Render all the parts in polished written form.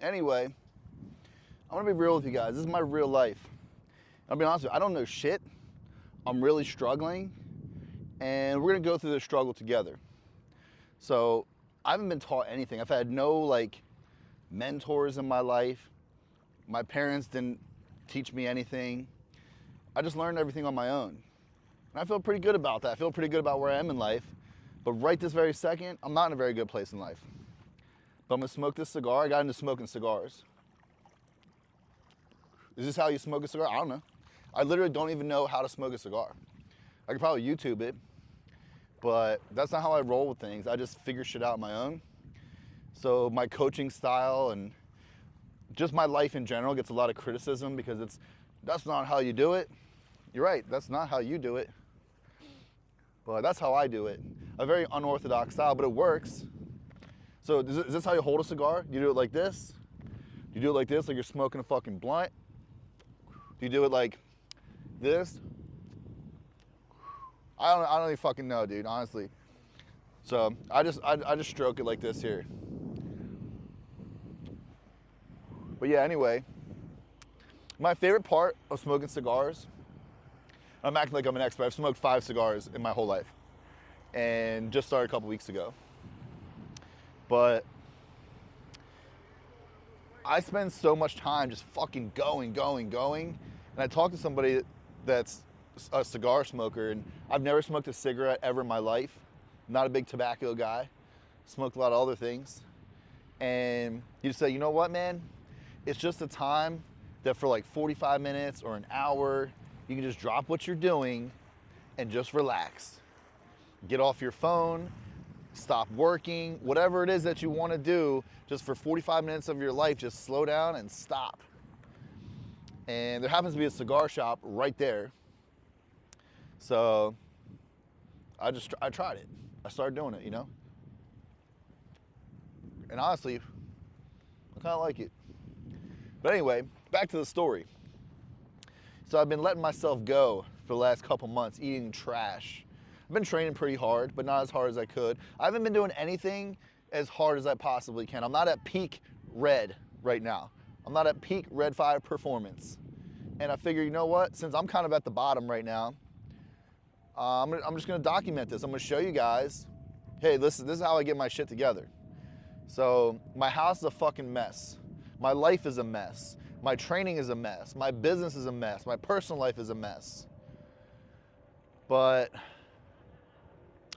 Anyway, I'm gonna be real with you guys. This is my real life. I'll be honest with you, I don't know shit. I'm really struggling, and we're gonna go through this struggle together. So, I haven't been taught anything. I've had no like mentors in my life. My parents didn't teach me anything. I just learned everything on my own. And I feel pretty good about that. I feel pretty good about where I am in life. But right this very second, I'm not in a very good place in life. But I'm gonna smoke this cigar. I got into smoking cigars. Is this how you smoke a cigar? I don't know. I literally don't even know how to smoke a cigar. I could probably YouTube it, but that's not how I roll with things. I just figure shit out on my own. So my coaching style and just my life in general gets a lot of criticism because that's not how you do it. You're right, that's not how you do it. But that's how I do it. A very unorthodox style, but it works. So is this how you hold a cigar? You do it like this? You do it like this, like you're smoking a fucking blunt? Do you do it like this? I don't even fucking know, dude, honestly. So I just stroke it like this here. But yeah, anyway, my favorite part of smoking cigars, I'm acting like I'm an expert. I've smoked 5 cigars in my whole life and just started a couple weeks ago. But I spend so much time just fucking going. And I talk to somebody that's a cigar smoker, and I've never smoked a cigarette ever in my life. I'm not a big tobacco guy. Smoked a lot of other things. And you just say, you know what, man? It's just a time that for like 45 minutes or an hour, you can just drop what you're doing and just relax. Get off your phone, stop working, whatever it is that you want to do, just for 45 minutes of your life, just slow down and stop. And there happens to be a cigar shop right there. So I tried it. I started doing it, you know? And honestly, I kind of like it. But anyway, back to the story. So I've been letting myself go for the last couple months, eating trash. I've been training pretty hard, but not as hard as I could. I haven't been doing anything as hard as I possibly can. I'm not at peak red right now. I'm not at peak Red 5 performance. And I figure, you know what? Since I'm kind of at the bottom right now, I'm just gonna document this. I'm gonna show you guys, hey, this is how I get my shit together. So my house is a fucking mess. My life is a mess. My training is a mess. My business is a mess. My personal life is a mess. But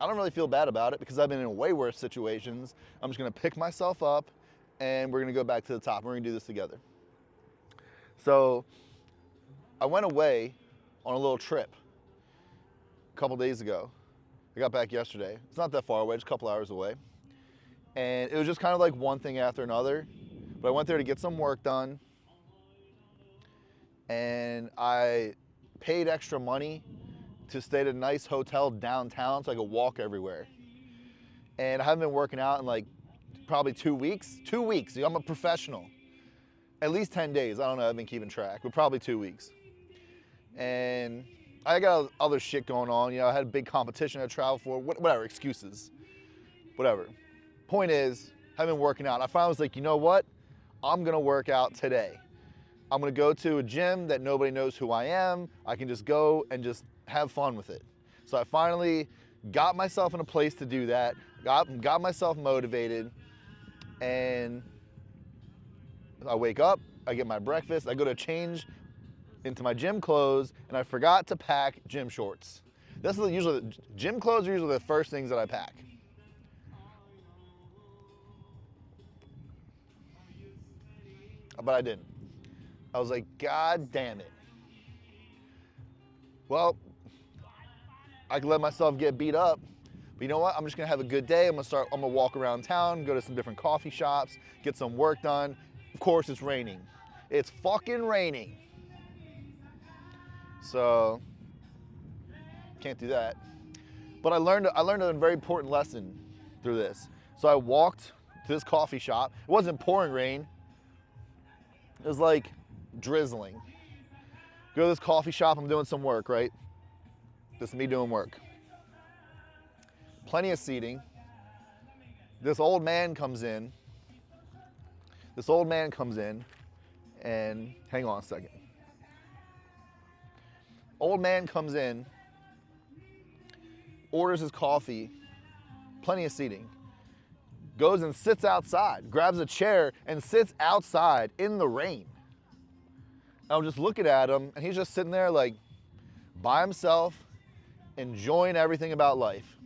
I don't really feel bad about it because I've been in way worse situations. I'm just gonna pick myself up and we're gonna go back to the top. We're gonna do this together. So I went away on a little trip a couple days ago. I got back yesterday. It's not that far away, just a couple hours away. And it was just kind of like one thing after another. But I went there to get some work done. And I paid extra money to stay at a nice hotel downtown so I could walk everywhere. And I haven't been working out in like probably 2 weeks. 2 weeks. I'm a professional. At least 10 days. I don't know. I've been keeping track, but probably 2 weeks. And I got other shit going on. You know, I had a big competition I traveled for. Whatever. Excuses. Whatever. Point is, I've been working out. I finally was like, you know what? I'm going to work out today. I'm gonna go to a gym that nobody knows who I am. I can just go and just have fun with it. So I finally got myself in a place to do that, got myself motivated, and I wake up, I get my breakfast, I go to change into my gym clothes, and I forgot to pack gym shorts. This is usually, gym clothes are usually the first things that I pack. But I didn't. I was like, God damn it. Well, I could let myself get beat up, but you know what? I'm just gonna have a good day. I'm gonna walk around town, go to some different coffee shops, get some work done. Of course, it's raining. It's fucking raining. So, can't do that. But I learned a very important lesson through this. So I walked to this coffee shop. It wasn't pouring rain. It was like drizzling. Go to this coffee shop, I'm doing some work, right? This is me doing work. Plenty of seating. This old man comes in. This old man comes in and, hang on a second. Old man comes in, orders his coffee, plenty of seating, goes and sits outside, grabs a chair and sits outside in the rain. I'm just looking at him and he's just sitting there like by himself, enjoying everything about life.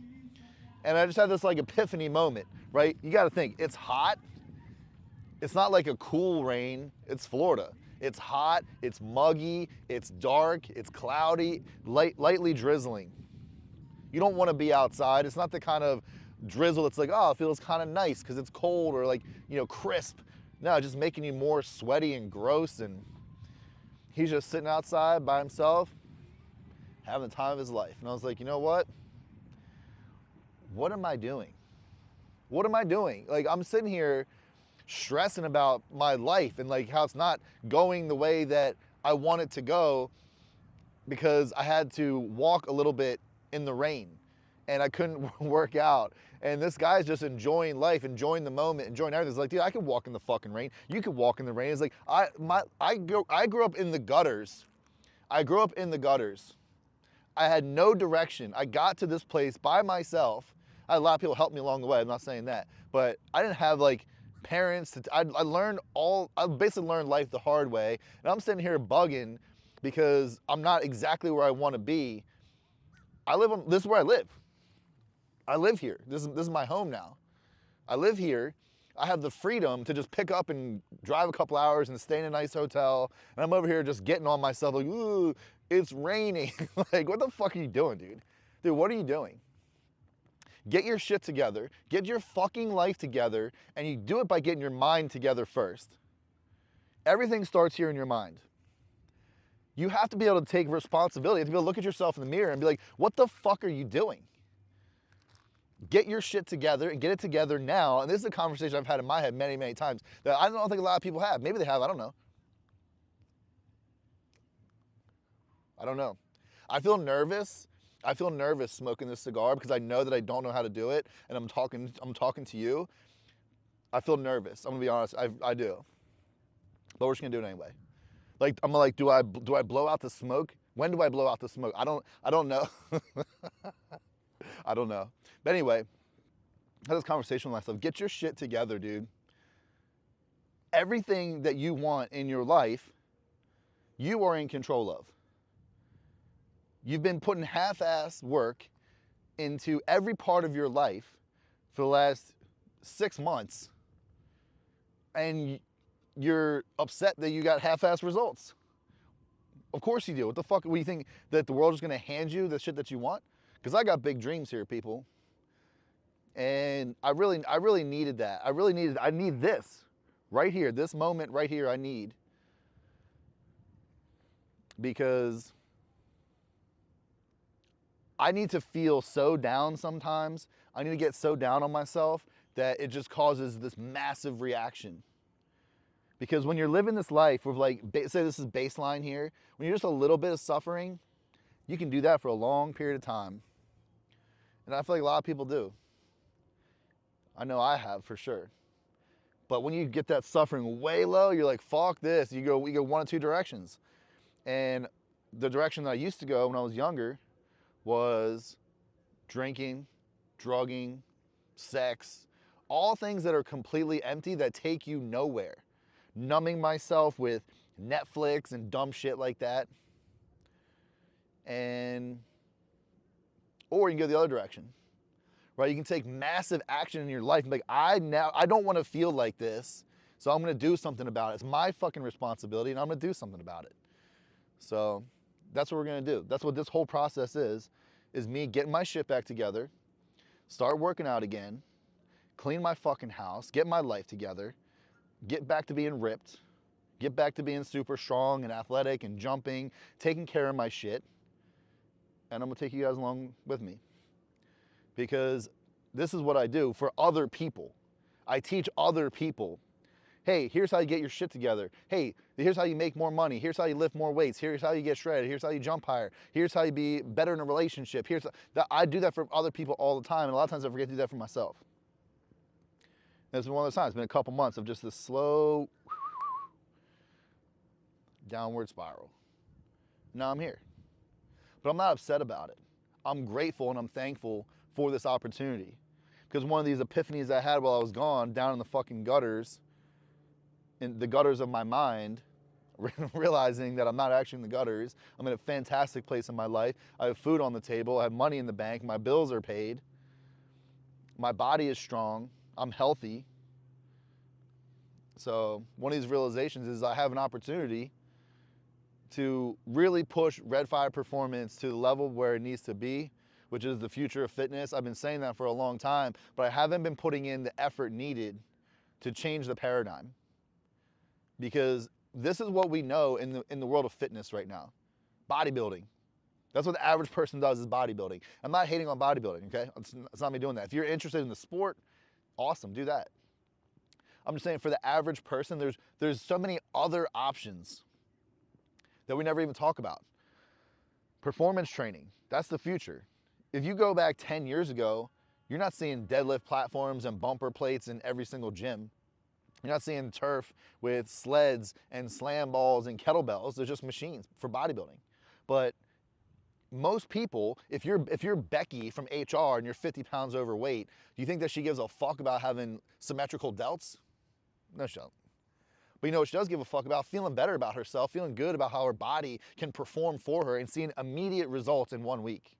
And I just had this like epiphany moment, right? You gotta think, it's hot. It's not like a cool rain, it's Florida. It's hot, it's muggy, it's dark, it's cloudy, lightly drizzling. You don't wanna be outside. It's not the kind of drizzle that's like, oh, it feels kind of nice because it's cold or like, crisp. No, just making you more sweaty and gross. And he's just sitting outside by himself, having the time of his life. And I was like, you know what? What am I doing? What am I doing? Like, I'm sitting here stressing about my life and like how it's not going the way that I want it to go because I had to walk a little bit in the rain and I couldn't work out. And this guy's just enjoying life, enjoying the moment, enjoying everything. It's like, dude, I could walk in the fucking rain. You could walk in the rain. It's like, I grew up in the gutters. I grew up in the gutters. I had no direction. I got to this place by myself. I had a lot of people help me along the way. I'm not saying that, but I didn't have like parents. I basically learned life the hard way. And I'm sitting here bugging because I'm not exactly where I want to be. This is where I live. I live here. This is my home now. I live here. I have the freedom to just pick up and drive a couple hours and stay in a nice hotel. And I'm over here just getting on myself like, ooh, it's raining. Like, what the fuck are you doing, dude? Dude, what are you doing? Get your shit together. Get your fucking life together. And you do it by getting your mind together first. Everything starts here in your mind. You have to be able to take responsibility. You have to be able to look at yourself in the mirror and be like, what the fuck are you doing? Get your shit together and get it together now. And this is a conversation I've had in my head many, many times that I don't think a lot of people have. Maybe they have, I don't know. I don't know. I feel nervous. I feel nervous smoking this cigar because I know that I don't know how to do it. And I'm talking to you. I feel nervous. I'm gonna be honest, I do. But we're just gonna do it anyway. Like, I'm like, do I blow out the smoke? When do I blow out the smoke? I don't know. I don't know. But anyway, I had this conversation with myself. Get your shit together, dude. Everything that you want in your life, you are in control of. You've been putting half-ass work into every part of your life for the last 6 months, and you're upset that you got half-ass results. Of course you do. What the fuck? What do you think, that the world is going to hand you the shit that you want? Because I got big dreams here, people. And I really needed that. I need this right here, this moment right here I need. Because I need to feel so down sometimes. I need to get so down on myself that it just causes this massive reaction. Because when you're living this life with like, say this is baseline here, when you're just a little bit of suffering, you can do that for a long period of time. And I feel like a lot of people do. I know I have for sure. But when you get that suffering way low, you're like, fuck this. We go one of two directions. And the direction that I used to go when I was younger was drinking, drugging, sex, all things that are completely empty that take you nowhere. Numbing myself with Netflix and dumb shit like that. Or you can go the other direction, right? You can take massive action in your life and be like, I don't want to feel like this, so I'm going to do something about it. It's my fucking responsibility, and I'm going to do something about it. So that's what we're going to do. That's what this whole process is me getting my shit back together, start working out again, clean my fucking house, get my life together, get back to being ripped, get back to being super strong and athletic and jumping, taking care of my shit. And I'm gonna take you guys along with me. Because this is what I do for other people. I teach other people, hey, here's how you get your shit together. Hey, here's how you make more money. Here's how you lift more weights. Here's how you get shredded. Here's how you jump higher. Here's how you be better in a relationship. I do that for other people all the time, and a lot of times I forget to do that for myself. And it's been one of those times. It's been a couple months of just this slow downward spiral. Now I'm here. But I'm not upset about it. I'm grateful and I'm thankful for this opportunity. Because one of these epiphanies I had while I was gone, down in the fucking gutters, in the gutters of my mind, realizing that I'm not actually in the gutters. I'm in a fantastic place in my life. I have food on the table. I have money in the bank. My bills are paid. My body is strong. I'm healthy. So one of these realizations is I have an opportunity to really push Red Fire Performance to the level where it needs to be, which is the future of fitness. I've been saying that for a long time, but I haven't been putting in the effort needed to change the paradigm. Because this is what we know in the world of fitness right now. Bodybuilding. That's what the average person does, is bodybuilding. I'm not hating on bodybuilding, okay? It's not me doing that. If you're interested in the sport, awesome, do that. I'm just saying for the average person, there's so many other options that we never even talk about. Performance training, that's the future. If you go back 10 years ago, you're not seeing deadlift platforms and bumper plates in every single gym. You're not seeing turf with sleds and slam balls and kettlebells. They're just machines for bodybuilding. But most people, if you're Becky from HR and you're 50 pounds overweight, do you think that she gives a fuck about having symmetrical delts? No, she don't. But you know what she does give a fuck about? Feeling better about herself, feeling good about how her body can perform for her and seeing immediate results in 1 week.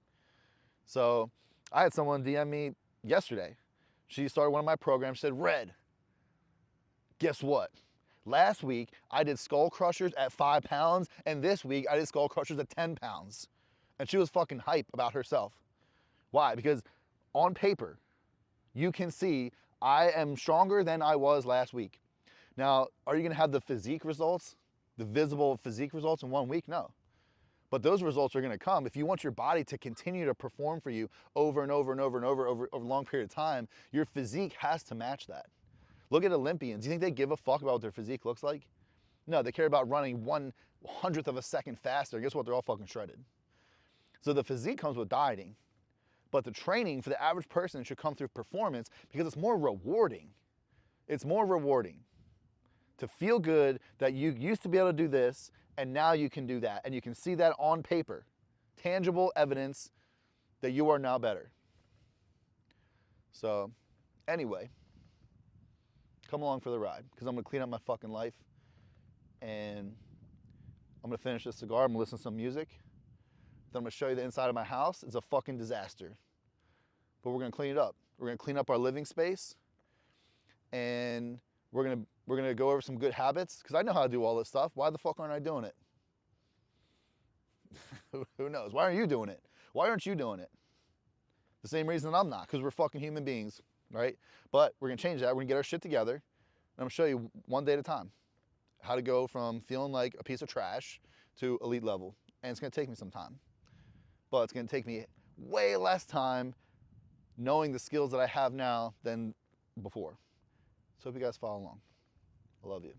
So I had someone DM me yesterday. She started one of my programs, she said, Red, guess what? Last week, I did skull crushers at 5 pounds, and this week, I did skull crushers at 10 pounds. And she was fucking hype about herself. Why? Because on paper, you can see I am stronger than I was last week. Now, are you gonna have the physique results, the visible physique results in 1 week? No. But those results are gonna come. If you want your body to continue to perform for you over and over and over and over a long period of time, your physique has to match that. Look at Olympians. Do you think they give a fuck about what their physique looks like? No, they care about running 1/100th of a second faster. Guess what? They're all fucking shredded. So the physique comes with dieting, but the training for the average person should come through performance because it's more rewarding. It's more rewarding to feel good that you used to be able to do this and now you can do that. And you can see that on paper, tangible evidence that you are now better. So anyway, come along for the ride because I'm gonna clean up my fucking life and I'm gonna finish this cigar. I'm gonna listen to some music. Then I'm gonna show you the inside of my house. It's a fucking disaster. But we're gonna clean it up. We're gonna clean up our living space and we're gonna go over some good habits because I know how to do all this stuff. Why the fuck aren't I doing it? Who knows? Why aren't you doing it? Why aren't you doing it? The same reason I'm not, because we're fucking human beings, right? But we're gonna change that. We're gonna get our shit together. And I'm gonna show you one day at a time how to go from feeling like a piece of trash to elite level. And it's gonna take me some time. But it's gonna take me way less time knowing the skills that I have now than before. So hope you guys follow along. I love you.